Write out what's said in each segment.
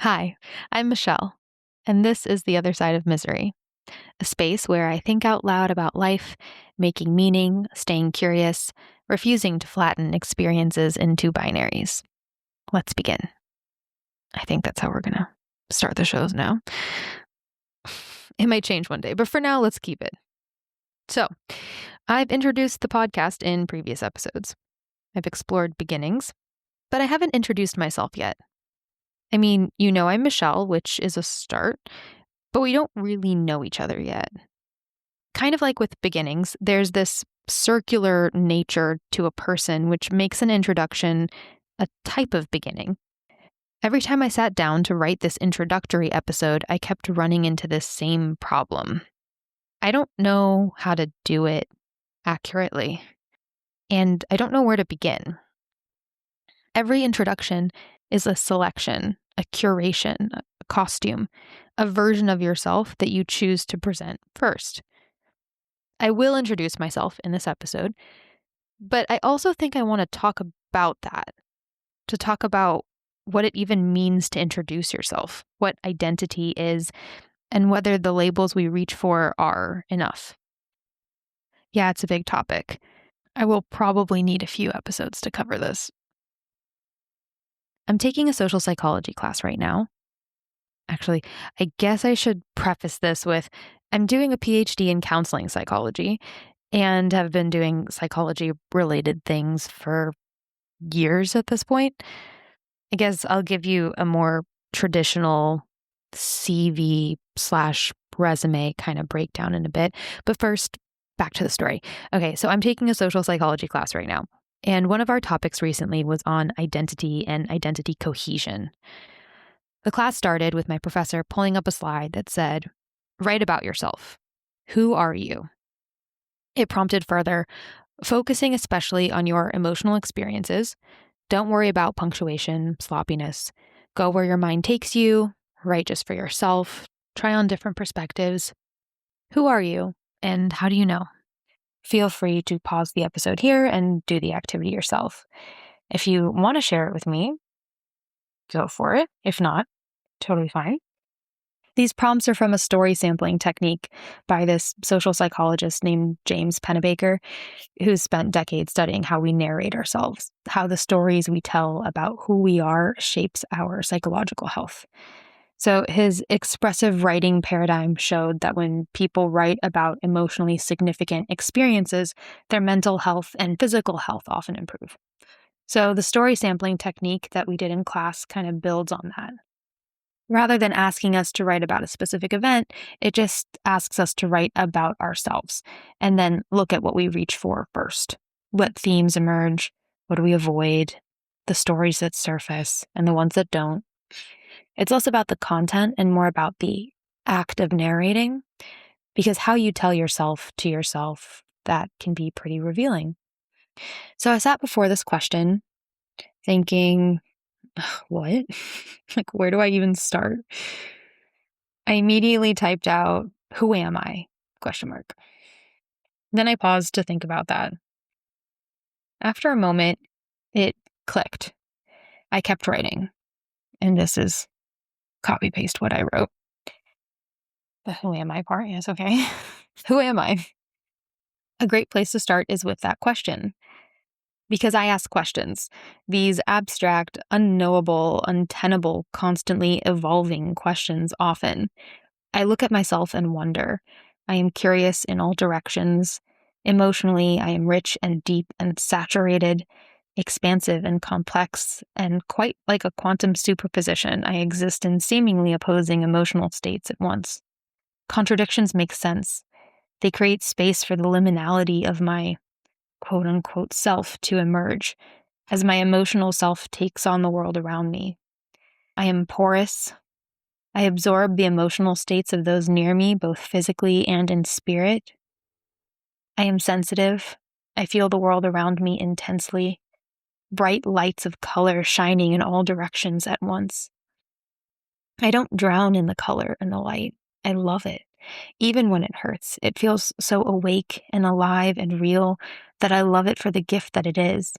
Hi, I'm Michelle, and this is The Other Side of Misery, a space where I think out loud about life, making meaning, staying curious, refusing to flatten experiences into binaries. Let's begin. I think that's how we're going to start the shows now. It might change one day, but for now, let's keep it. So, I've introduced the podcast in previous episodes. I've explored beginnings, but I haven't introduced myself yet. I mean, I'm Michelle, which is a start, but we don't really know each other yet. Kind of like with beginnings, there's this circular nature to a person, which makes an introduction a type of beginning. Every time I sat down to write this introductory episode, I kept running into this same problem. I don't know how to do it accurately, and I don't know where to begin. Every introduction is a selection, a curation, a costume, a version of yourself that you choose to present first. I will introduce myself in this episode, but I also think I want to talk about that, to talk about what it even means to introduce yourself, what identity is, and whether the labels we reach for are enough. Yeah, it's a big topic. I will probably need a few episodes to cover this. I'm taking a social psychology class right now. Actually, I guess I should preface this with I'm doing a PhD in counseling psychology and have been doing psychology-related things for years at this point. I guess I'll give you a more traditional CV/resume kind of breakdown in a bit. But first, back to the story. Okay, so I'm taking a social psychology class right now. And one of our topics recently was on identity and identity cohesion. The class started with my professor pulling up a slide that said, "Write about yourself. Who are you?" It prompted further, focusing especially on your emotional experiences. Don't worry about punctuation, sloppiness. Go where your mind takes you. Write just for yourself. Try on different perspectives. Who are you, and how do you know? Feel free to pause the episode here and do the activity yourself. If you want to share it with me, go for it. If not, totally fine. These prompts are from a story sampling technique by this social psychologist named James Pennebaker, who's spent decades studying how we narrate ourselves, how the stories we tell about who we are shapes our psychological health. So his expressive writing paradigm showed that when people write about emotionally significant experiences, their mental health and physical health often improve. So the story sampling technique that we did in class kind of builds on that. Rather than asking us to write about a specific event, it just asks us to write about ourselves and then look at what we reach for first. What themes emerge? What do we avoid? The stories that surface and the ones that don't. It's less about the content and more about the act of narrating, because how you tell yourself to yourself, that can be pretty revealing. So I sat before this question thinking, what? Like, where do I even start? I immediately typed out, "Who am I?" ? Then I paused to think about that. After a moment, it clicked. I kept writing. And this is copy paste what I wrote. The who am I part, yes, okay. Who am I? A great place to start is with that question. Because I ask questions, these abstract, unknowable, untenable, constantly evolving questions often. I look at myself and wonder. I am curious in all directions. Emotionally, I am rich and deep and saturated, expansive and complex, and quite like a quantum superposition, I exist in seemingly opposing emotional states at once. Contradictions make sense. They create space for the liminality of my quote-unquote self to emerge as my emotional self takes on the world around me. I am porous. I absorb the emotional states of those near me, both physically and in spirit. I am sensitive. I feel the world around me intensely, bright lights of color shining in all directions at once. I don't drown in the color and the light. I love it. Even when it hurts, it feels so awake and alive and real that I love it for the gift that it is,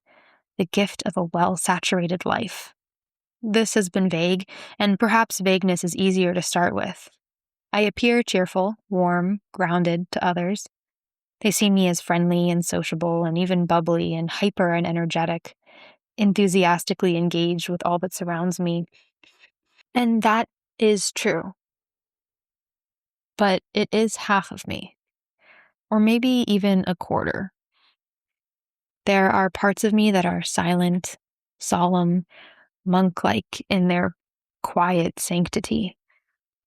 the gift of a well-saturated life. This has been vague, and perhaps vagueness is easier to start with. I appear cheerful, warm, grounded to others. They see me as friendly and sociable and even bubbly and hyper and energetic, enthusiastically engaged with all that surrounds me. And that is true. But it is half of me, or maybe even a quarter. There are parts of me that are silent, solemn, monk-like in their quiet sanctity,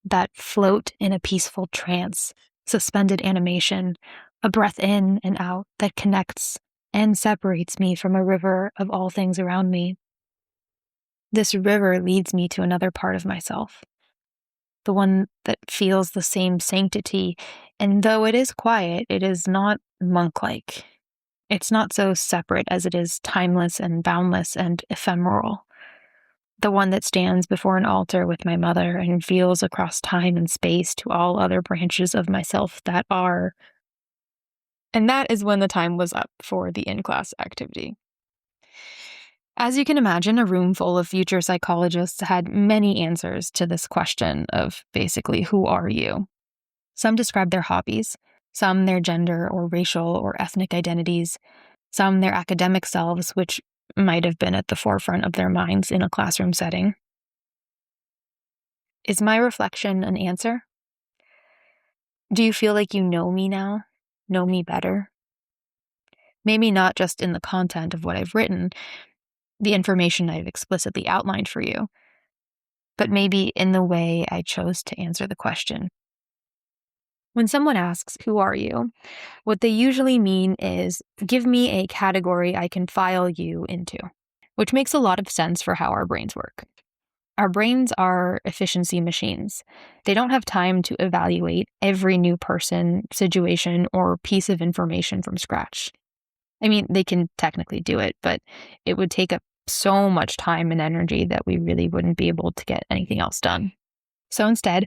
that float in a peaceful trance, suspended animation, a breath in and out that connects and separates me from a river of all things around me. This river leads me to another part of myself, the one that feels the same sanctity, and though it is quiet, it is not monk-like. It's not so separate as it is timeless and boundless and ephemeral. The one that stands before an altar with my mother and feels across time and space to all other branches of myself that are. And that is when the time was up for the in-class activity. As you can imagine, a room full of future psychologists had many answers to this question of basically, who are you? Some described their hobbies, some their gender or racial or ethnic identities, some their academic selves, which might have been at the forefront of their minds in a classroom setting. Is my reflection an answer? Do you feel like you know me now? Know me better? Maybe not just in the content of what I've written, the information I've explicitly outlined for you, but maybe in the way I chose to answer the question. When someone asks, who are you? What they usually mean is, give me a category I can file you into, which makes a lot of sense for how our brains work. Our brains are efficiency machines. They don't have time to evaluate every new person, situation, or piece of information from scratch. I mean, they can technically do it, but it would take up so much time and energy that we really wouldn't be able to get anything else done. So instead,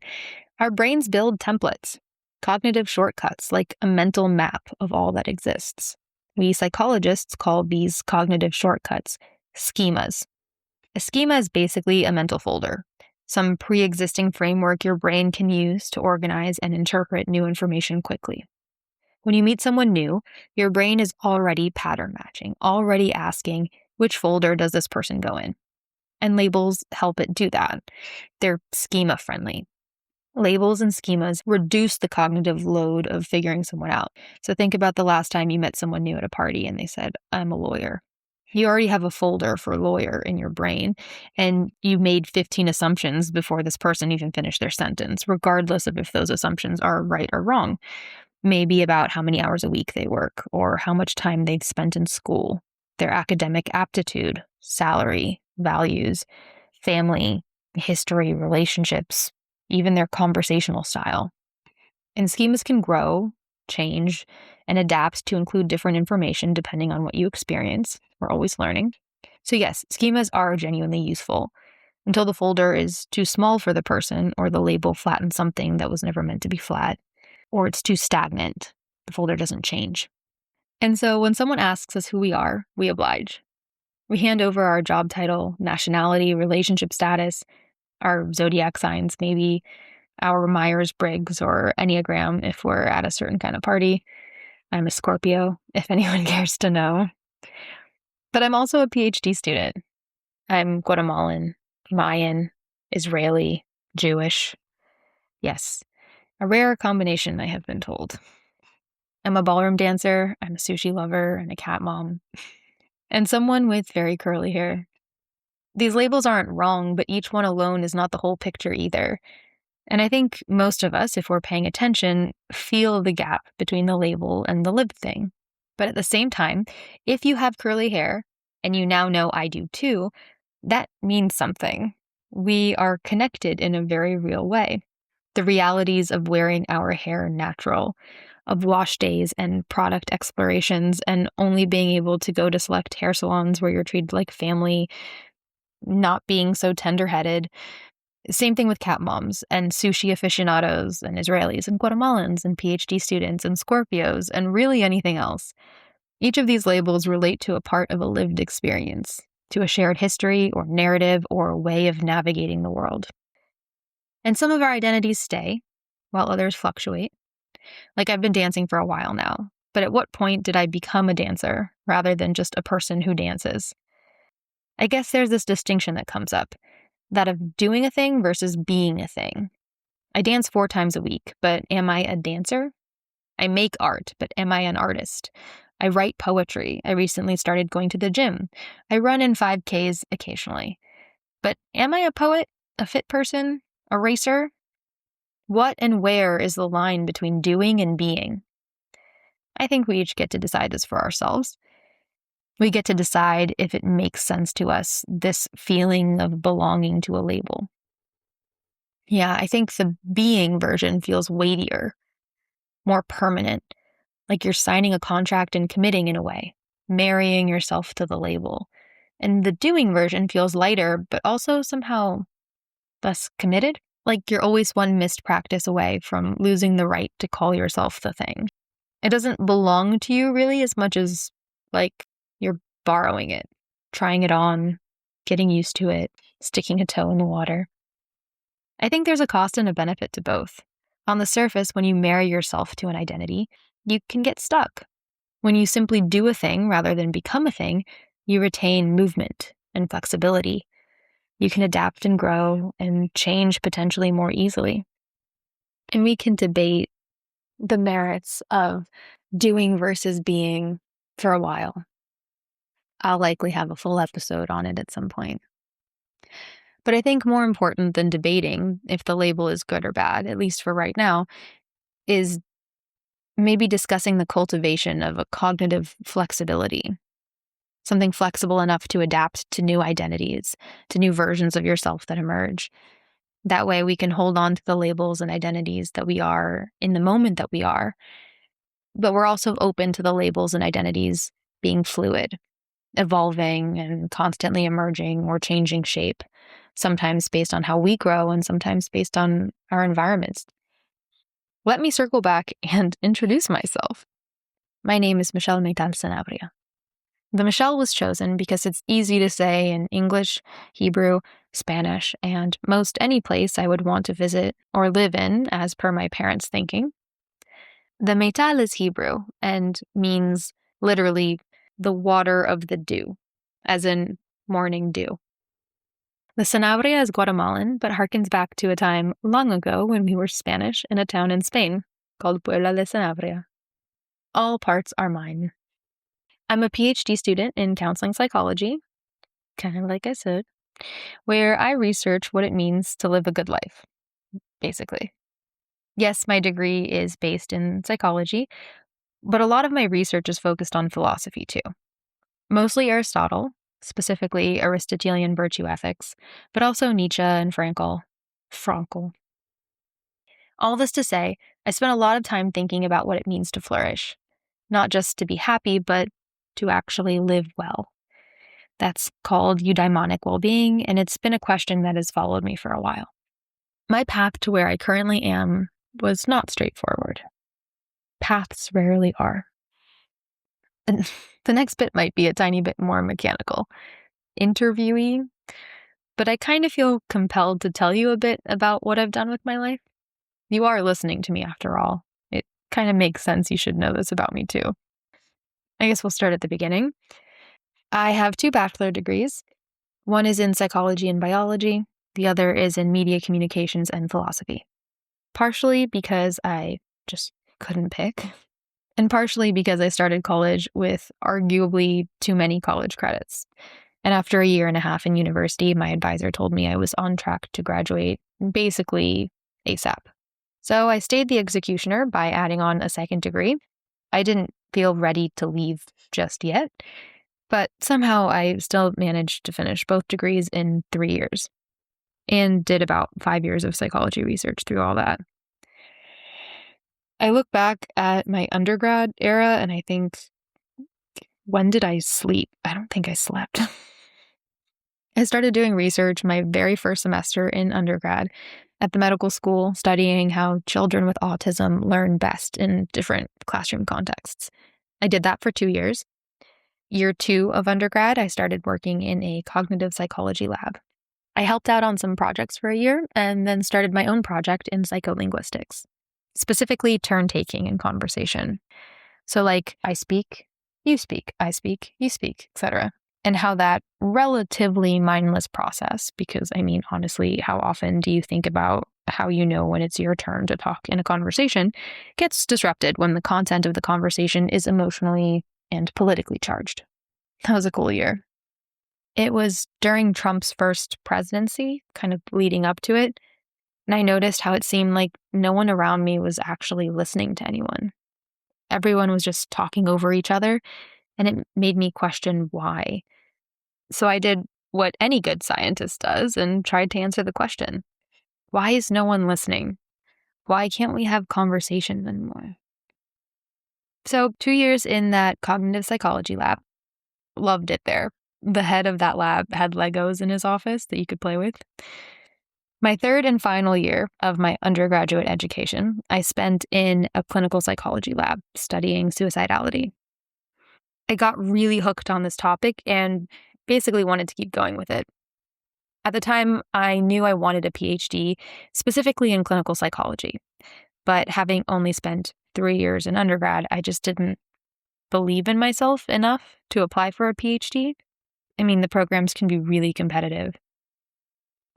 our brains build templates, cognitive shortcuts, like a mental map of all that exists. We psychologists call these cognitive shortcuts schemas. A schema is basically a mental folder, some pre-existing framework your brain can use to organize and interpret new information quickly. When you meet someone new, your brain is already pattern matching, already asking, which folder does this person go in? And labels help it do that. They're schema-friendly. Labels and schemas reduce the cognitive load of figuring someone out. So think about the last time you met someone new at a party and they said, I'm a lawyer. You already have a folder for lawyer in your brain, and you made 15 assumptions before this person even finished their sentence, regardless of if those assumptions are right or wrong. Maybe about how many hours a week they work, or how much time they've spent in school, their academic aptitude, salary, values, family, history, relationships, even their conversational style. And schemas can grow, change, and adapt to include different information depending on what you experience. We're always learning. So yes, schemas are genuinely useful until the folder is too small for the person, or the label flattens something that was never meant to be flat, or it's too stagnant. The folder doesn't change. And so when someone asks us who we are, we oblige. We hand over our job title, nationality, relationship status, our zodiac signs, maybe our Myers-Briggs or Enneagram if we're at a certain kind of party. I'm a Scorpio, if anyone cares to know. But I'm also a PhD student. I'm Guatemalan, Mayan, Israeli, Jewish. Yes, a rare combination, I have been told. I'm a ballroom dancer, I'm a sushi lover, and a cat mom, and someone with very curly hair. These labels aren't wrong, but each one alone is not the whole picture either. And I think most of us, if we're paying attention, feel the gap between the label and the lived thing. But at the same time, if you have curly hair, and you now know I do too, that means something. We are connected in a very real way. The realities of wearing our hair natural, of wash days and product explorations, and only being able to go to select hair salons where you're treated like family, not being so tender-headed. Same thing with cat moms and sushi aficionados and Israelis and Guatemalans and PhD students and Scorpios and really anything else. Each of these labels relate to a part of a lived experience, to a shared history or narrative or way of navigating the world. And some of our identities stay, while others fluctuate. Like I've been dancing for a while now, but at what point did I become a dancer rather than just a person who dances? I guess there's this distinction that comes up, that of doing a thing versus being a thing. I dance 4 times a week, but am I a dancer? I make art, but am I an artist? I write poetry. I recently started going to the gym. I run in 5Ks occasionally. But am I a poet, a fit person, a racer? What and where is the line between doing and being? I think we each get to decide this for ourselves. We get to decide if it makes sense to us, this feeling of belonging to a label. Yeah, I think the being version feels weightier, more permanent, like you're signing a contract and committing in a way, marrying yourself to the label. And the doing version feels lighter, but also somehow less committed, like you're always one missed practice away from losing the right to call yourself the thing. It doesn't belong to you really as much as like you're borrowing it, trying it on, getting used to it, sticking a toe in the water. I think there's a cost and a benefit to both. On the surface, when you marry yourself to an identity, you can get stuck. When you simply do a thing rather than become a thing, you retain movement and flexibility. You can adapt and grow and change potentially more easily. And we can debate the merits of doing versus being for a while. I'll likely have a full episode on it at some point. But I think more important than debating if the label is good or bad, at least for right now, is maybe discussing the cultivation of a cognitive flexibility. Something flexible enough to adapt to new identities, to new versions of yourself that emerge. That way we can hold on to the labels and identities that we are in the moment that we are, but we're also open to the labels and identities being fluid, evolving and constantly emerging or changing shape, sometimes based on how we grow and sometimes based on our environments. Let me circle back and introduce myself. My name is Michelle Meital Sanabria. The Michelle was chosen because it's easy to say in English, Hebrew, Spanish, and most any place I would want to visit or live in as per my parents' thinking. The Meital is Hebrew and means literally the water of the dew, as in morning dew. The Sanabria is Guatemalan, but harkens back to a time long ago when we were Spanish in a town in Spain called Puebla de Sanabria. All parts are mine. I'm a PhD student in counseling psychology, kind of like I said, where I research what it means to live a good life, basically. Yes, my degree is based in psychology, but a lot of my research is focused on philosophy too. Mostly Aristotle, specifically Aristotelian virtue ethics, but also Nietzsche and Frankl. All this to say, I spent a lot of time thinking about what it means to flourish, not just to be happy, but to actually live well. That's called eudaimonic well-being, and it's been a question that has followed me for a while. My path to where I currently am was not straightforward. Paths rarely are. And the next bit might be a tiny bit more mechanical, interviewee, but I kind of feel compelled to tell you a bit about what I've done with my life. You are listening to me after all. It kind of makes sense you should know this about me too. I guess we'll start at the beginning. I have 2 bachelor degrees. One is in psychology and biology. The other is in media communications and philosophy. Partially because I just couldn't pick, and partially because I started college with arguably too many college credits. And after a year and a half in university, my advisor told me I was on track to graduate basically ASAP. So I stayed the executioner by adding on a second degree. I didn't feel ready to leave just yet, but somehow I still managed to finish both degrees in 3 years and did about 5 years of psychology research through all that. I look back at my undergrad era and I think, when did I sleep? I don't think I slept. I started doing research my very first semester in undergrad at the medical school, studying how children with autism learn best in different classroom contexts. I did that for 2 years. year 2 of undergrad, I started working in a cognitive psychology lab. I helped out on some projects for a year and then started my own project in psycholinguistics, specifically turn taking in conversation. So, like, I speak, you speak, I speak, you speak, etc. And how that relatively mindless process, because I mean, honestly, how often do you think about how you know when it's your turn to talk in a conversation, gets disrupted when the content of the conversation is emotionally and politically charged. That was a cool year. It was during Trump's first presidency, kind of leading up to it, and I noticed how it seemed like no one around me was actually listening to anyone. Everyone was just talking over each other, and it made me question why. So I did what any good scientist does and tried to answer the question. Why is no one listening? Why can't we have conversations anymore? So 2 years in that cognitive psychology lab, loved it there. The head of that lab had Legos in his office that you could play with. My third and final year of my undergraduate education, I spent in a clinical psychology lab studying suicidality. I got really hooked on this topic and basically wanted to keep going with it. At the time, I knew I wanted a PhD specifically in clinical psychology, but having only spent 3 years in undergrad, I just didn't believe in myself enough to apply for a PhD. I mean, the programs can be really competitive,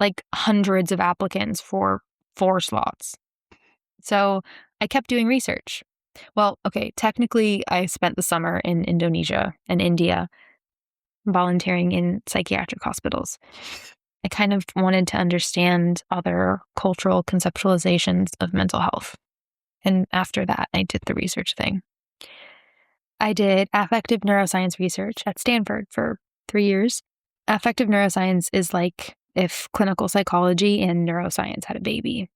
like hundreds of applicants for 4 slots. So I kept doing research. Well, okay, technically, I spent the summer in Indonesia and India volunteering in psychiatric hospitals. I kind of wanted to understand other cultural conceptualizations of mental health. And after that, I did the research thing. I did affective neuroscience research at Stanford for 3 years. Affective neuroscience is like if clinical psychology and neuroscience had a baby.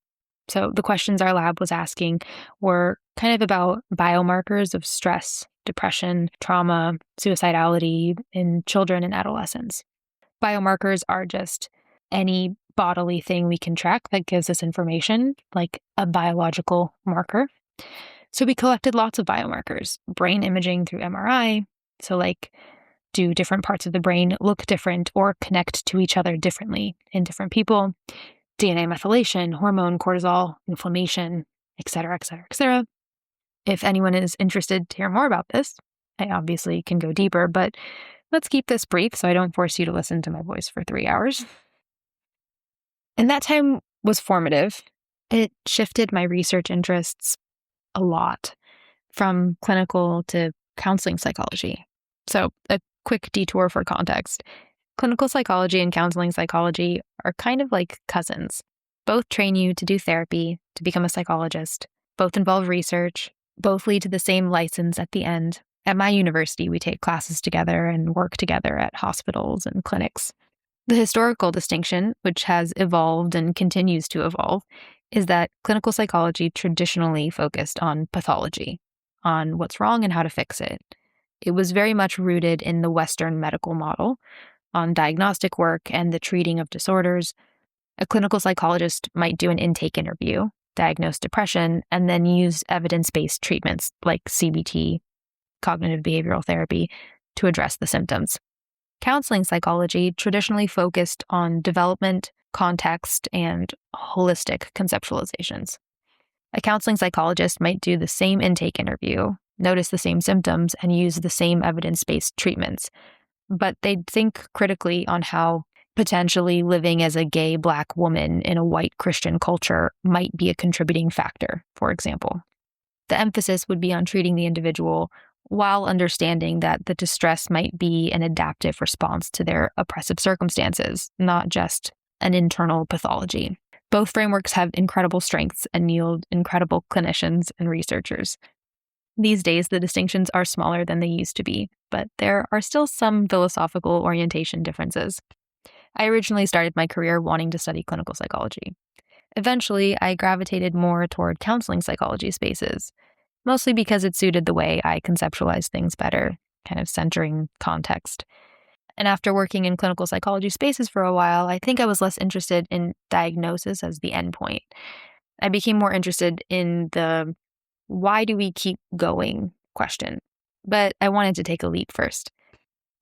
So the questions our lab was asking were kind of about biomarkers of stress, depression, trauma, suicidality in children and adolescents. Biomarkers are just any bodily thing we can track that gives us information, like a biological marker. So we collected lots of biomarkers, brain imaging through MRI. So like, do different parts of the brain look different or connect to each other differently in different people? DNA methylation, hormone, cortisol, inflammation, et cetera, et cetera, et cetera. If anyone is interested to hear more about this, I obviously can go deeper, but let's keep this brief so I don't force you to listen to my voice for 3 hours. And that time was formative. It shifted my research interests a lot, from clinical to counseling psychology. So a quick detour for context. Clinical psychology and counseling psychology are kind of like cousins. Both train you to do therapy, to become a psychologist. Both involve research. Both lead to the same license at the end. At my university, we take classes together and work together at hospitals and clinics. The historical distinction, which has evolved and continues to evolve, is that clinical psychology traditionally focused on pathology, on what's wrong and how to fix it. It was very much rooted in the Western medical model, on diagnostic work and the treating of disorders. A clinical psychologist might do an intake interview, diagnose depression, and then use evidence-based treatments like CBT, cognitive behavioral therapy, to address the symptoms. Counseling psychology traditionally focused on development, context, and holistic conceptualizations. A counseling psychologist might do the same intake interview, notice the same symptoms, and use the same evidence-based treatments, but they'd think critically on how potentially living as a gay Black woman in a white Christian culture might be a contributing factor, for example. The emphasis would be on treating the individual while understanding that the distress might be an adaptive response to their oppressive circumstances, not just an internal pathology. Both frameworks have incredible strengths and yield incredible clinicians and researchers. These days, the distinctions are smaller than they used to be, but there are still some philosophical orientation differences. I originally started my career wanting to study clinical psychology. Eventually, I gravitated more toward counseling psychology spaces, mostly because it suited the way I conceptualize things better, kind of centering context. And after working in clinical psychology spaces for a while, I think I was less interested in diagnosis as the endpoint. I became more interested in the why do we keep going question. But I wanted to take a leap first.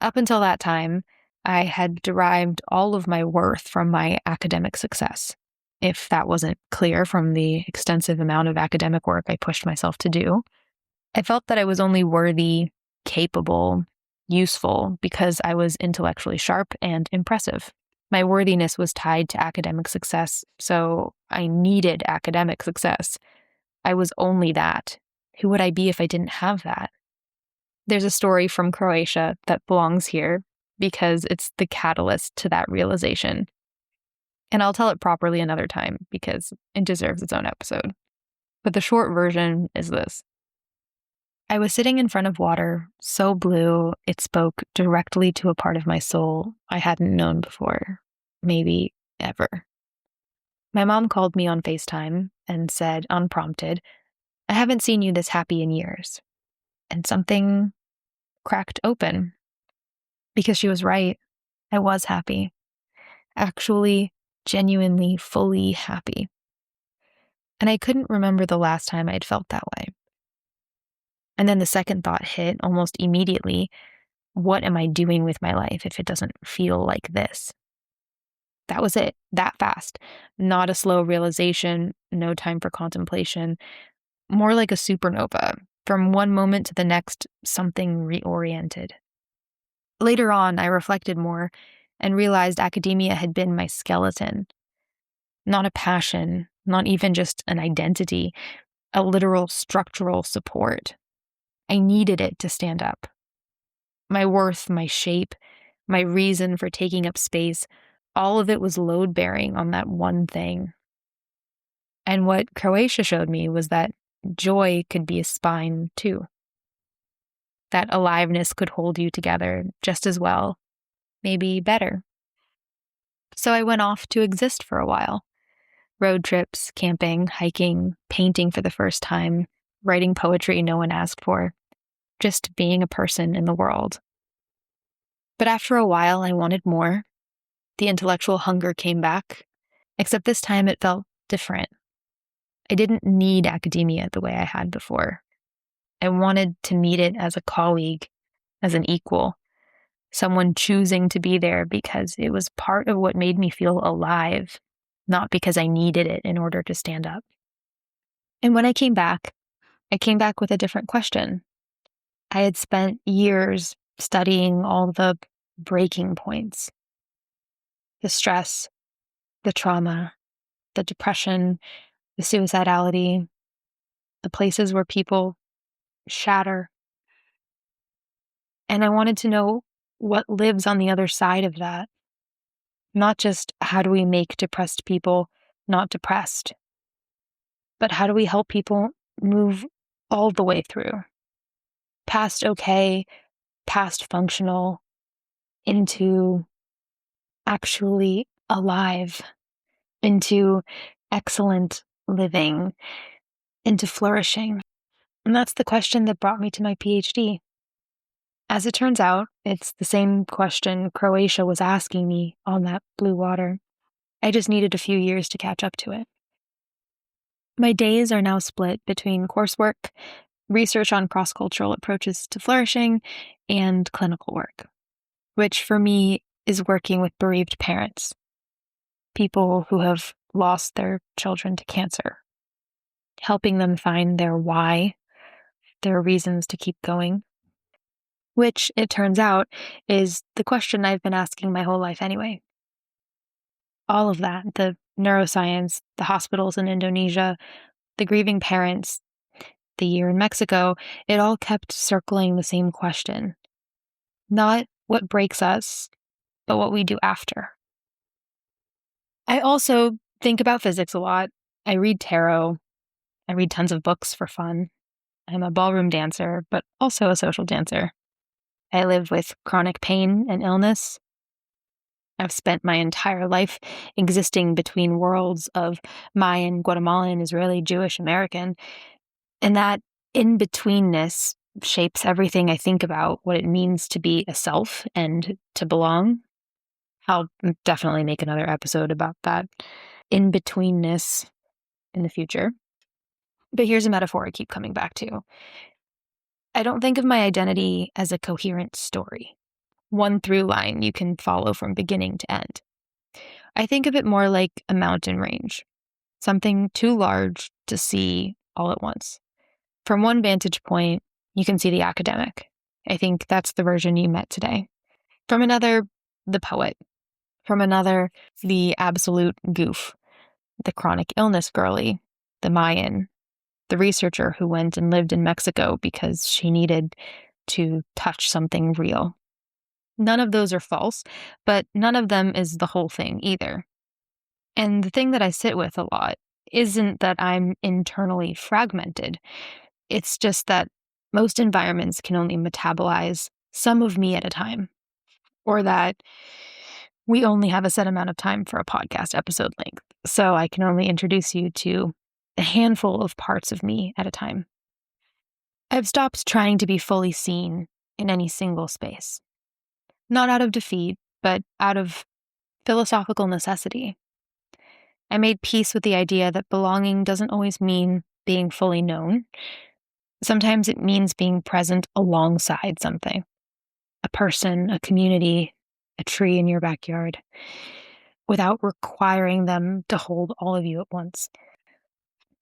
Up until that time, I had derived all of my worth from my academic success. If that wasn't clear from the extensive amount of academic work I pushed myself to do, I felt that I was only worthy, capable, useful because I was intellectually sharp and impressive. My worthiness was tied to academic success, so I needed academic success. I was only that. Who would I be if I didn't have that? There's a story from Croatia that belongs here because it's the catalyst to that realization. And I'll tell it properly another time because it deserves its own episode. But the short version is this. I was sitting in front of water, so blue it spoke directly to a part of my soul I hadn't known before, maybe ever. My mom called me on FaceTime and said, unprompted, I haven't seen you this happy in years. And something cracked open. Because she was right. I was happy. Actually, genuinely, fully happy. And I couldn't remember the last time I'd felt that way. And then the second thought hit almost immediately. What am I doing with my life if it doesn't feel like this? That was it, that fast. Not a slow realization, no time for contemplation. More like a supernova. From one moment to the next, something reoriented. Later on, I reflected more and realized academia had been my skeleton. Not a passion, not even just an identity, a literal structural support. I needed it to stand up. My worth, my shape, my reason for taking up space, all of it was load-bearing on that one thing. And what Croatia showed me was that joy could be a spine too. That aliveness could hold you together just as well, maybe better. So I went off to exist for a while. Road trips, camping, hiking, painting for the first time, writing poetry no one asked for, just being a person in the world. But after a while, I wanted more. The intellectual hunger came back, except this time it felt different. I didn't need academia the way I had before. I wanted to meet it as a colleague, as an equal, someone choosing to be there because it was part of what made me feel alive, not because I needed it in order to stand up. And when I came back with a different question. I had spent years studying all the breaking points, the stress, the trauma, the depression, the suicidality, the places where people shatter. And I wanted to know what lives on the other side of that. Not just how do we make depressed people not depressed, but how do we help people move all the way through, past okay, past functional, into actually alive, into excellent living, into flourishing. And that's the question that brought me to my PhD. As it turns out, it's the same question Croatia was asking me on that blue water. I just needed a few years to catch up to it. My days are now split between coursework, research on cross-cultural approaches to flourishing, and clinical work, which for me is working with bereaved parents, people who have lost their children to cancer, helping them find their why, their reasons to keep going, which, it turns out, is the question I've been asking my whole life anyway. All of that, the neuroscience, the hospitals in Indonesia, the grieving parents, the year in Mexico, it all kept circling the same question. Not what breaks us, but what we do after. I also think about physics a lot. I read tarot. I read tons of books for fun. I'm a ballroom dancer, but also a social dancer. I live with chronic pain and illness. I've spent my entire life existing between worlds of Mayan, Guatemalan, Israeli, Jewish, American. And that in-betweenness shapes everything I think about what it means to be a self and to belong. I'll definitely make another episode about that in-betweenness in the future. But here's a metaphor I keep coming back to. I don't think of my identity as a coherent story. one through line you can follow from beginning to end. I think of it more like a mountain range, something too large to see all at once. From one vantage point, you can see the academic. I think that's the version you met today. From another, the poet. From another, the absolute goof, the chronic illness girly, the Mayan, the researcher who went and lived in Mexico because she needed to touch something real. None of those are false, but none of them is the whole thing either. And the thing that I sit with a lot isn't that I'm internally fragmented. It's just that most environments can only metabolize some of me at a time, or that we only have a set amount of time for a podcast episode length. So I can only introduce you to a handful of parts of me at a time. I've stopped trying to be fully seen in any single space. Not out of defeat, but out of philosophical necessity. I made peace with the idea that belonging doesn't always mean being fully known. Sometimes it means being present alongside something. A person, a community, a tree in your backyard, without requiring them to hold all of you at once.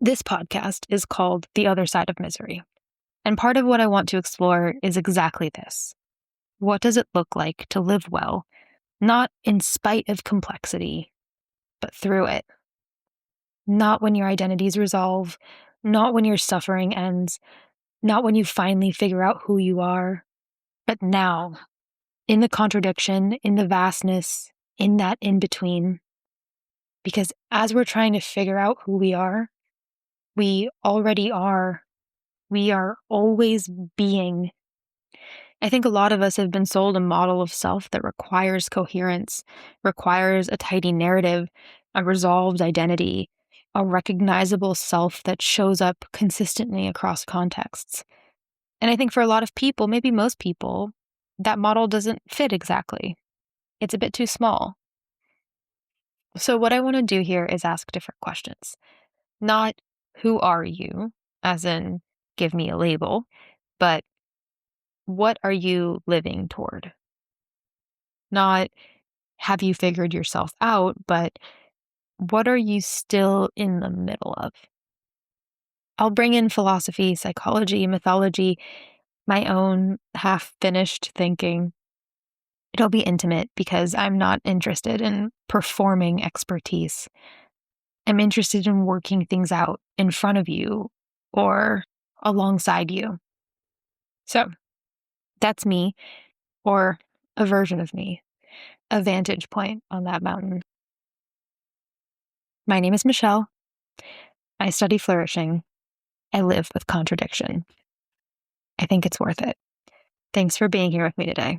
This podcast is called The Other Side of Misery. And part of what I want to explore is exactly this. What does it look like to live well, not in spite of complexity, but through it? Not when your identities resolve, not when your suffering ends, not when you finally figure out who you are, but now, in the contradiction, in the vastness, in that in-between. Because as we're trying to figure out who we are, we already are. We are always being. I think a lot of us have been sold a model of self that requires coherence, requires a tidy narrative, a resolved identity, a recognizable self that shows up consistently across contexts. And I think for a lot of people, maybe most people, that model doesn't fit exactly. It's a bit too small. So what I want to do here is ask different questions. Not who are you, as in give me a label, but what are you living toward? Not have you figured yourself out, but what are you still in the middle of? I'll bring in philosophy, psychology, mythology, my own half-finished thinking. It'll be intimate because I'm not interested in performing expertise. I'm interested in working things out in front of you or alongside you. So that's me, or a version of me, a vantage point on that mountain. My name is Michelle. I study flourishing. I live with contradiction. I think it's worth it. Thanks for being here with me today.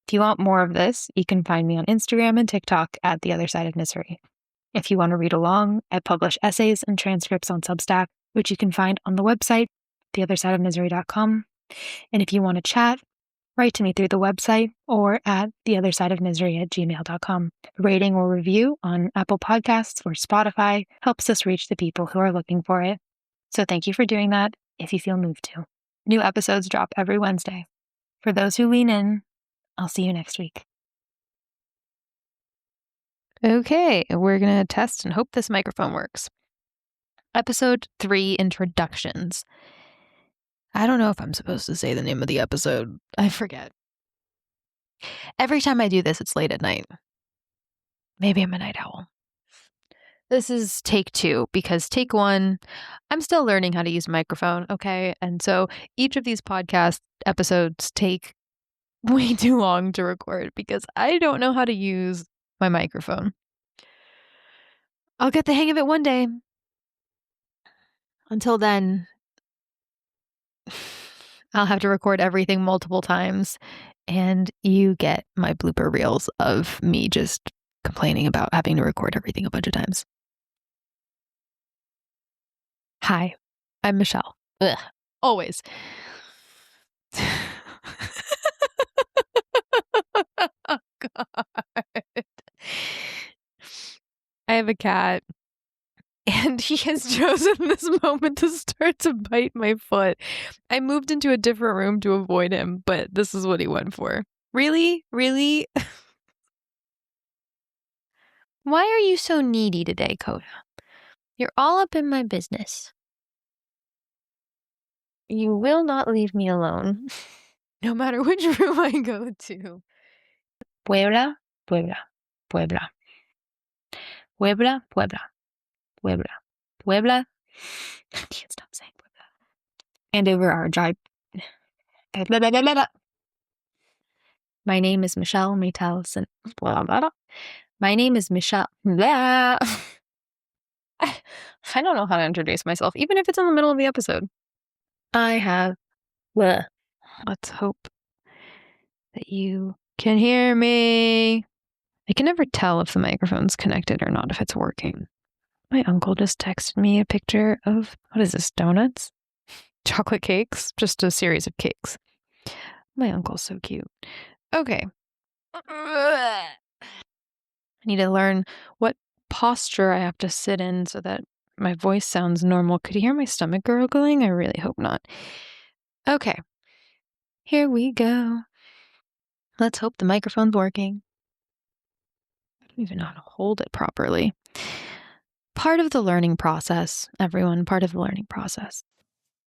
If you want more of this, you can find me on Instagram and TikTok at The Other Side of Misery. If you want to read along, I publish essays and transcripts on Substack, which you can find on the website, theothersideofmisery.com. And if you want to chat, write to me through the website or at theothersideofmisery@gmail.com. Rating or review on Apple Podcasts or Spotify helps us reach the people who are looking for it. So thank you for doing that if you feel moved to. New episodes drop every Wednesday. For those who lean in, I'll see you next week. Okay, we're going to test and hope this microphone works. Episode 3, Introductions. I don't know if I'm supposed to say the name of the episode. I forget. Every time I do this, it's late at night. Maybe I'm a night owl. This is take 2 because take 1, I'm still learning how to use a microphone, okay? And so each of these podcast episodes take way too long to record because I don't know how to use my microphone. I'll get the hang of it one day. Until then, I'll have to record everything multiple times, and you get my blooper reels of me just complaining about having to record everything a bunch of times. Hi, I'm Michelle. Ugh, always. Oh, God. I have a cat. And he has chosen this moment to start to bite my foot. I moved into a different room to avoid him, but this is what he went for. Really? Really? Why are you so needy today, Coda? You're all up in my business. You will not leave me alone. No matter which room I go to. Puebla, Puebla, Puebla. Puebla, Puebla, Puebla, Puebla. I can't stop saying Puebla. Andover, our drive. My name is Michelle Maytelson. My name is Michelle. I don't know how to introduce myself, even if it's in the middle of the episode. I have. Let's hope that you can hear me. I can never tell if the microphone's connected or not, if it's working. My uncle just texted me a picture of, what is this, donuts? Chocolate cakes? Just a series of cakes. My uncle's so cute. Okay. I need to learn what posture I have to sit in so that my voice sounds normal. Could you hear my stomach gurgling? I really hope not. Okay. Here we go. Let's hope the microphone's working. I don't even know how to hold it properly. Part of the learning process, everyone, part of the learning process